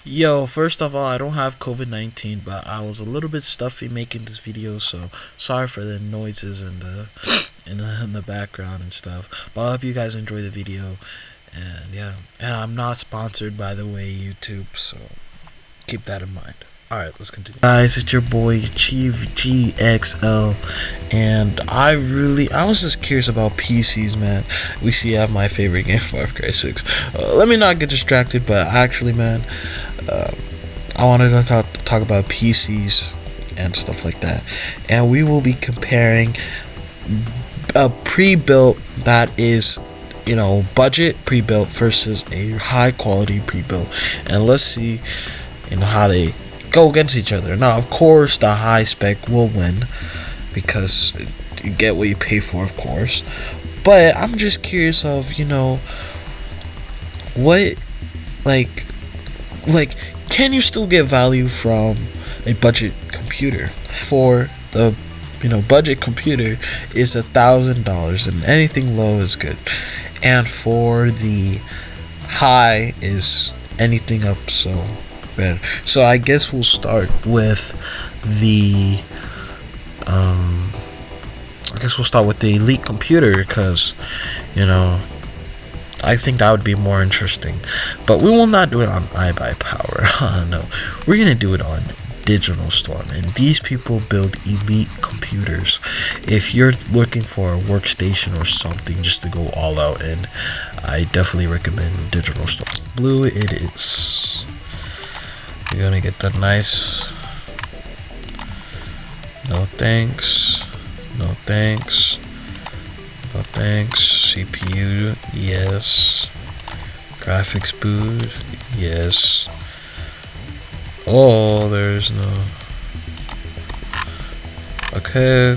Yo, first of all, I don't have COVID-19, but I was a little bit stuffy making this video, so sorry for the noises and the background and stuff. But I hope you guys enjoy the video, and yeah, and I'm not sponsored by the way YouTube, so keep that in mind. Alright, let's continue. Guys, it's your boy Chief GXL, and I was just curious about PCs, man. We see I have my favorite game, Far Cry 6. Let me not get distracted, but actually, man, I wanted to talk about PCs and stuff like that, and we will be comparing a pre-built that is, budget pre-built versus a high quality pre-built, and let's see, how they go against each other. Now, of course, the high spec will win because you get what you pay for, of course. But I'm just curious of, what, like, can you still get value from a budget computer? For the, budget computer is $1,000, and anything low is good. And for the high is anything up, so better. So I guess we'll start with the elite computer, because I think that would be more interesting. But we will not do it on iBuyPower. No, we're gonna do it on Digital Storm, and these people build elite computers. If you're looking for a workstation or something just to go all out in, I definitely recommend Digital Storm. Blue it is. You're gonna get the nice. No thanks. No thanks. No thanks. CPU, yes. Graphics boot, yes. Oh, there's no. Okay.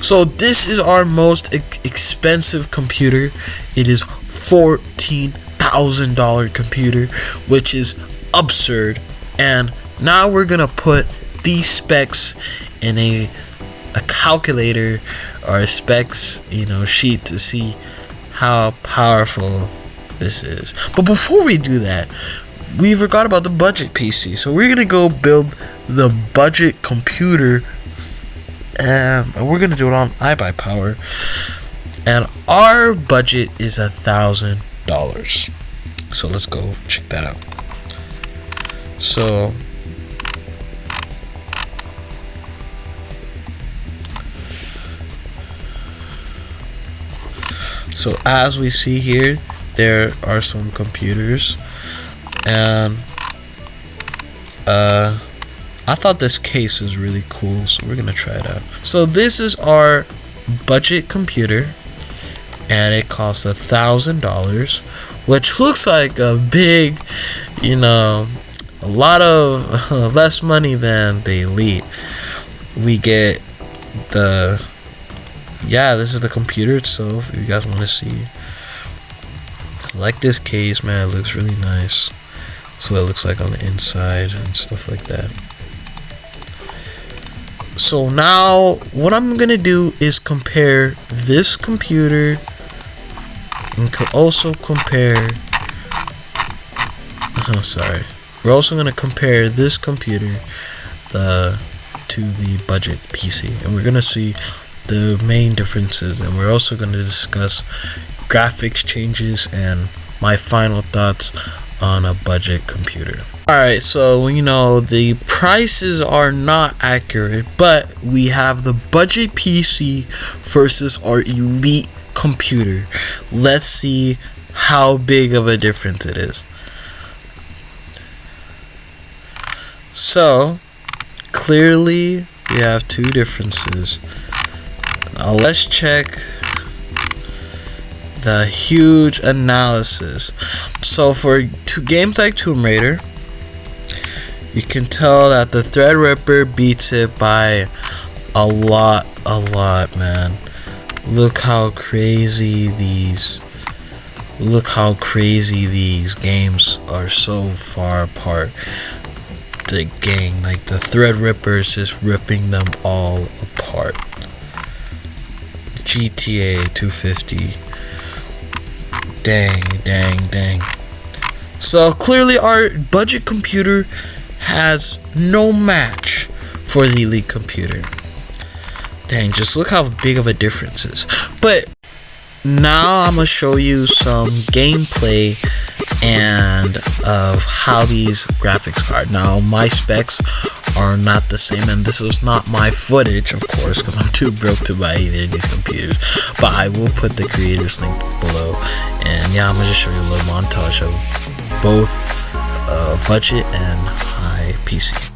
So this is our most expensive computer. It is $14,000 computer, which is absurd. And now we're gonna put these specs in a calculator or a specs sheet to see how powerful this is. But before we do that, we forgot about the budget PC, so we're gonna go build the budget computer, and we're gonna do it on iBuyPower, and our budget is $1,000. So let's go check that out. So as we see here, there are some computers, and I thought this case was really cool, so we're gonna try it out. So this is our budget computer, and it costs $1,000, which looks like a big, a lot of less money than the elite. We get this is the computer itself, if you guys want to see. I like this case, man. It looks really nice. That's what it looks like on the inside and stuff like that. So now what I'm gonna do is compare this computer, and also compare we're also gonna compare this computer to the budget PC, and we're gonna see the main differences, and we're also going to discuss graphics changes and my final thoughts on a budget computer. Alright, so the prices are not accurate, but we have the budget PC versus our elite computer. Let's see how big of a difference it is. So clearly we have two differences. Now let's check the huge analysis. So for two games like Tomb Raider, you can tell that the Threadripper beats it by a lot, man. Look how crazy these games are so far apart. The gang, like the Threadripper is just ripping them all apart. GTA 250. Dang. So clearly our budget computer has no match for the elite computer. Dang, just look how big of a difference is. But now I'm gonna show you some gameplay and of how these graphics are. Now my specs are not the same, and this is not my footage, of course, because I'm too broke to buy either of these computers, but I will put the creators link below. And yeah, I'm gonna just show you a little montage of both budget and high PC.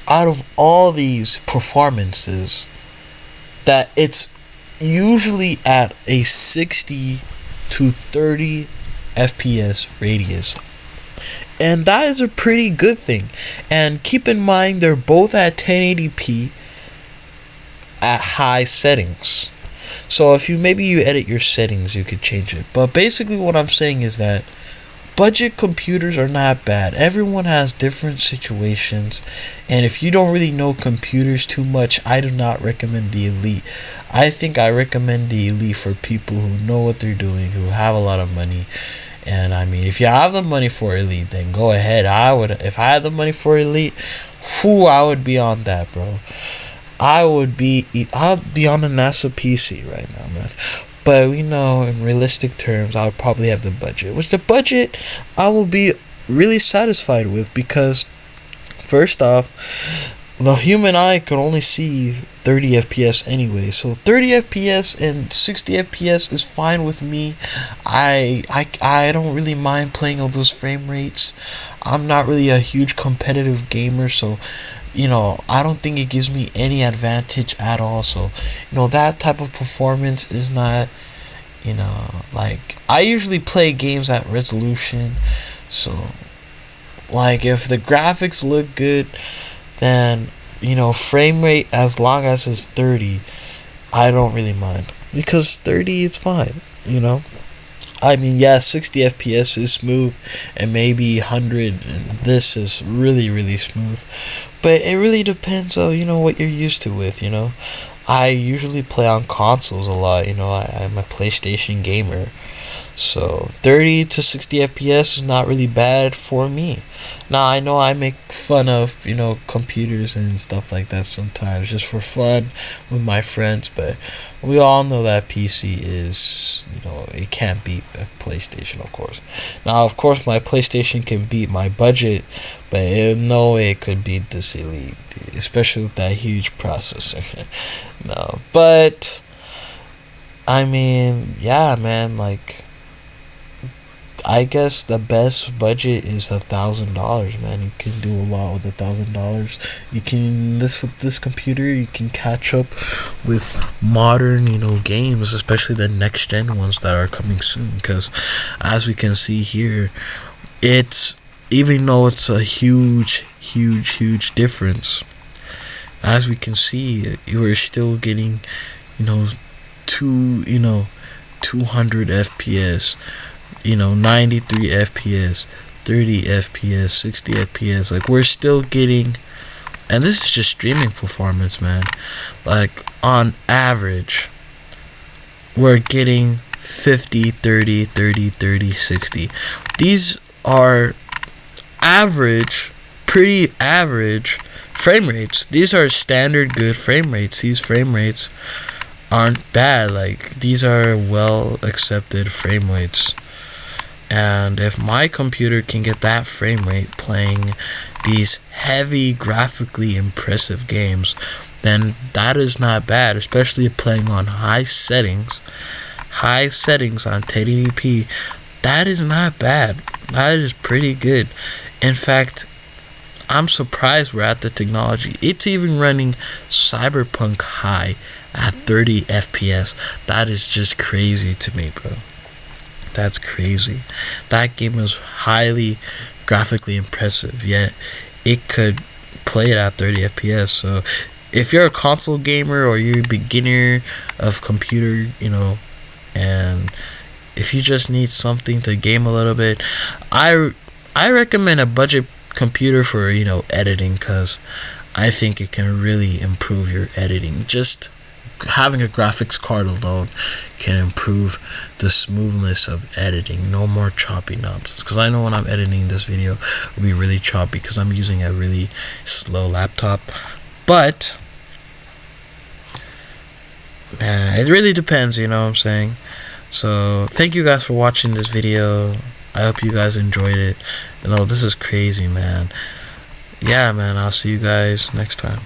Out of all these performances, that it's usually at a 60 to 30 FPS radius, and that is a pretty good thing. And keep in mind, they're both at 1080p at high settings. So if you edit your settings, you could change it. But basically what I'm saying is that budget computers are not bad. Everyone has different situations, and if you don't really know computers too much, I do not recommend the Elite. I think I recommend the Elite for people who know what they're doing, who have a lot of money. And I mean, if you have the money for Elite, then go ahead. If I had the money for Elite, I would be on that, bro. I'll be on a NASA PC right now, man. But in realistic terms, I'll probably have the budget. Which the budget I will be really satisfied with, because first off, the human eye can only see 30 FPS anyway. So 30 FPS and 60 FPS is fine with me. I don't really mind playing on those frame rates. I'm not really a huge competitive gamer, so I don't think it gives me any advantage at all. So, that type of performance is not, like, I usually play games at resolution. So, like, if the graphics look good, then, frame rate, as long as it's 30, I don't really mind. Because 30 is fine, I mean, yeah, 60 FPS is smooth, and maybe 100, and this is really, really smooth. But it really depends on, what you're used to with, I usually play on consoles a lot, I'm a PlayStation gamer. So 30 to 60 FPS is not really bad for me. Now I know I make fun of, computers and stuff like that sometimes just for fun with my friends, but we all know that PC is, it can't beat a PlayStation, of course. Now, of course, my PlayStation can beat my budget, but no way it could beat this Elite, dude, especially with that huge processor. No, but I mean, yeah, man, like, I guess the best budget is $1,000, man. You can do a lot with $1,000. You can with this computer, you can catch up with modern, games, especially the next gen ones that are coming soon. Because as we can see here, it's, even though it's a huge difference, as we can see, we're still getting, 200 FPS. 93 FPS, 30 FPS, 60 FPS. Like, we're still getting, and this is just streaming performance, man. Like, on average, we're getting 50, 30, 30, 30, 60. These are average, pretty average frame rates. These are standard good frame rates. These frame rates aren't bad. Like, these are well accepted frame rates. And if my computer can get that frame rate playing these heavy, graphically impressive games, then that is not bad, especially playing on high settings on 1080p. That is not bad. That is pretty good. In fact, I'm surprised we're at the technology. It's even running Cyberpunk High at 30 FPS. That is just crazy to me, bro. That's crazy. That game is highly graphically impressive, yet it could play it at 30 FPS. So if you're a console gamer or you're a beginner of computer, and if you just need something to game a little bit, I recommend a budget computer for, editing, because I think it can really improve your editing. Just having a graphics card alone can improve the smoothness of editing. No more choppy nonsense, because I know when I'm editing this video it'll be really choppy because I'm using a really slow laptop. But it really depends, what I'm saying. So thank you guys for watching this video. I hope you guys enjoyed it. This is crazy, man. Yeah, man, I'll see you guys next time.